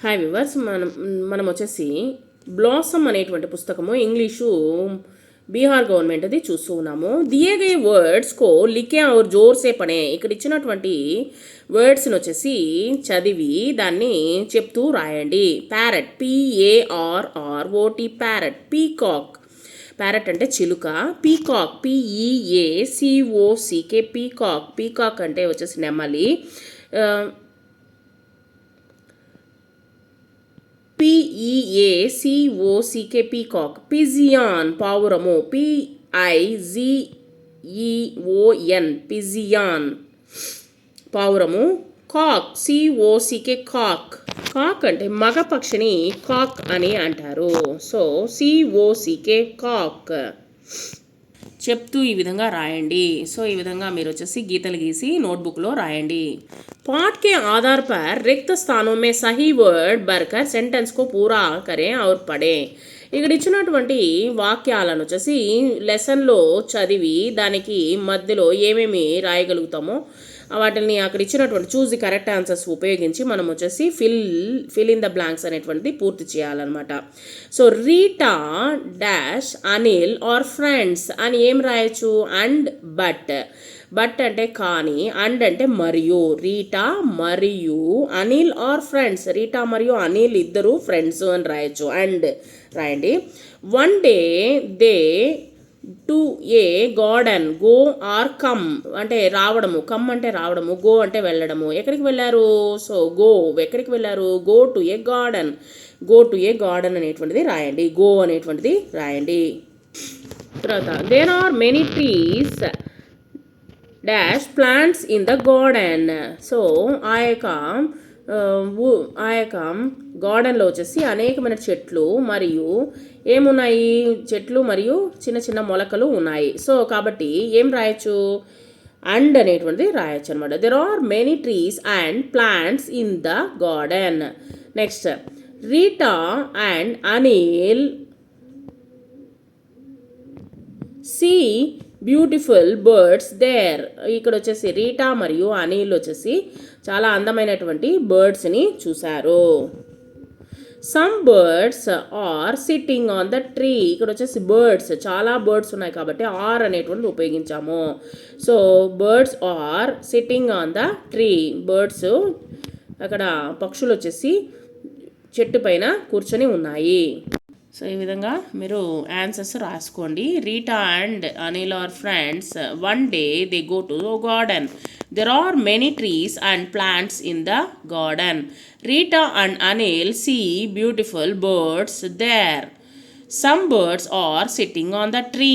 Hi viewers, మనం వచ్చేసి blossom అనేటువంటి పుస్తకము ఇంగ్లీషు బీహార్ గవర్నమెంట్ అది చూస్తూ ఉన్నాము. దియే గయే వర్డ్స్ కో లిఖే ఔర్ జోర్ సే పడే. ఇక్కడ ఇచ్చినటువంటి వర్డ్స్ని వచ్చేసి చదివి దాన్ని చెప్తూ రాయండి. Parrot, PARROT, parrot. Peacock, parrot అంటే చిలుక. Peacock, PEACOCK, peacock. పీకాక్ అంటే వచ్చేసి నెమలి. PEACOCK, peacock. పిజియాన్, పావురము. PIZEON, పిజియాన్, పావురము. Cock, COCK, cock. కాక్ అంటే మగ పక్షిని కాక్ అని అంటారు. So COCK, cock. చెప్తూ ఈ విధంగా రాయండి. సో ఈ విధంగా మీరు వచ్చేసి గీతలు గీసి నోట్బుక్లో రాయండి. पाठ के आधार पर रिक्त स्थानों में सही वर्ड भरकर सेंटेंस को पूरा करें और पढ़ें. ఇక్కడ ఇచ్చినటువంటి వాక్యాలను వచ్చేసి లెసన్లో చదివి దానికి మధ్యలో ఏమేమి రాయగలుగుతామో వాటిని అక్కడ ఇచ్చినటువంటి చూస్ ది కరెక్ట్ ఆన్సర్స్ ఉపయోగించి మనం వచ్చేసి ఫిల్ ఇన్ ద బ్లాంక్స్ అనేటువంటిది పూర్తి చేయాలన్నమాట. So Rita dash Anil are friends అని ఏం రాయొచ్చు? And but. బట్ అంటే కానీ, అండ్ అంటే మరియు. రీటా మరియు అనిల్ ఆర్ ఫ్రెండ్స్. రీటా మరియు అనిల్ ఇద్దరు ఫ్రెండ్స్ అని రాయొచ్చు. అండ్ రాయండి. One day they to a garden. Go or come అంటే రావడము. కమ్ అంటే రావడము. గో అంటే వెళ్ళడము. ఎక్కడికి వెళ్ళారు? So go. ఎక్కడికి వెళ్ళారు? Go to a garden. Go to a garden అనేటువంటిది రాయండి. గో అనేటువంటిది రాయండి. తర్వాత there are many trees dash plants in the garden. So ఆ యొక్క గార్డెన్లో వచ్చేసి అనేకమైన చెట్లు మరియు ఏమున్నాయి? చెట్లు మరియు చిన్న చిన్న మొలకలు ఉన్నాయి. సో కాబట్టి ఏం రాయొచ్చు? అండ్ అనేటువంటిది రాయొచ్చు అనమాట. There are many trees and plants in the garden. Next Rita and Anil see beautiful birds there. ఇక్కడ వచ్చేసి రీటా మరియు అనిల్ వచ్చేసి చాలా అందమైనటువంటి బర్డ్స్ని చూశారు. Some birds are sitting on the tree. ఇక్కడ వచ్చేసి బర్డ్స్, చాలా బర్డ్స్ ఉన్నాయి కాబట్టి ఆర్ అనేటువంటిది ఉపయోగించాము. So birds are sitting on the tree. Birds అక్కడ పక్షులు వచ్చేసి చెట్టు పైన కూర్చొని ఉన్నాయి. సో ఈ విధంగా మీరు ఆన్సర్స్ రాసుకోండి. Rita and Anil are friends. One day they go to garden. There are many trees and plants in the garden. Rita and Anil see beautiful birds there. Some birds are sitting on the tree.